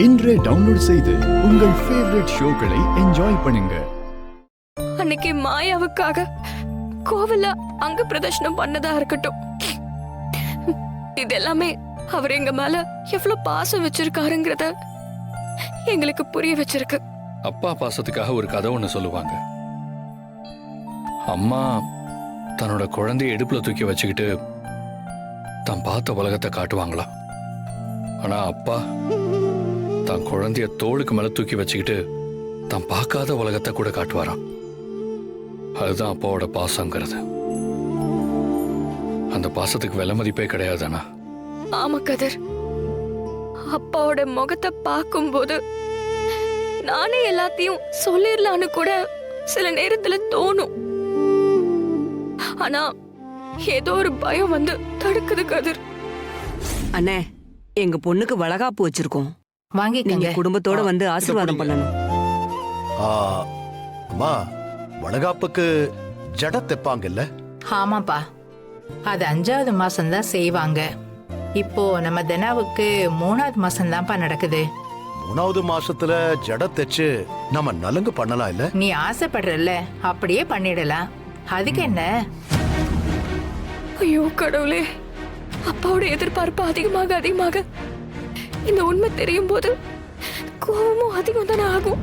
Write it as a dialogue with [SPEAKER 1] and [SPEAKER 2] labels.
[SPEAKER 1] இன்றே டவுன்லோட் செய்து உங்கள் ஃபேவரட் ஷோக்களை என்ஜாய் பண்ணுங்க.
[SPEAKER 2] அன்னைக்கு மாயாவுக்காக கோவில்ல அங்க பிரதர்ஷனம் பண்ணதா இருக்கட்டும், இதெல்லாமே அவர் எங்க மேல எவ்வளவு பாசம் வச்சிருக்காருங்கிறத எங்களுக்கு புரிய வச்சிருக்கு.
[SPEAKER 3] அப்பா பாசத்துக்காக ஒரு கதை ஒண்ணு சொல்லுவாங்க. அம்மா தன்னோட குழந்தைய இடுப்புல தூக்கி வச்சுக்கிட்டு தான் பார்த்த உலகத்தை காட்டுவாங்களாம். ஆனா அப்பா தான் குழந்தைய தோளுக்கு மேல தூக்கி வச்சுக்கிட்டு தான் பார்க்காத உலகத்தை கூட காட்டுவாராம். அதுதான் அப்பாவோட பாசங்கிறது. அந்த பாசத்துக்கு விலை மதிப்பே கிடையாதுண்ணா.
[SPEAKER 2] ஆமா கதிர், அப்பாவோட முகத்தை பார்க்கும்போது நானே எல்லாத்தையும் சொல்லிடலான்னு கூட சில நேரத்துல தோணும். ஆனா ஏதோ ஒரு பயம் வந்து தடுக்குது கதிர்.
[SPEAKER 4] அண்ணே, எங்க பொண்ணுக்கு வளகாப்பு வச்சிருக்கோம், நீங்க குடும்பத்தோட வந்து ஆசீர்வாதம் பண்ணணும்.
[SPEAKER 5] அம்மா, வளகாப்புக்கு ஜட தெப்பாங்கல்ல?
[SPEAKER 6] ஆமாப்பா, அது 5வது மாசம்தான் செய்வாங்க. இப்போ நம்ம தினாவுக்கு 3வது மாசம்தான்ப்பா நடக்குது.
[SPEAKER 5] 3வது மாசத்துல ஜட தைச்சு நம்ம நலுங்கு பண்ணலாம் இல்ல?
[SPEAKER 6] நீ ஆசைப்படுறல்ல, அப்படியே பண்ணிடலாம். அதுக்கு என்ன?
[SPEAKER 2] ஐயோ கடவுளே, அப்பாவோட எதிர்பார்ப்பு அதிகமாக இந்த உண்மை தெரியும் போது கோபமும் அதிகம் தானே ஆகும்.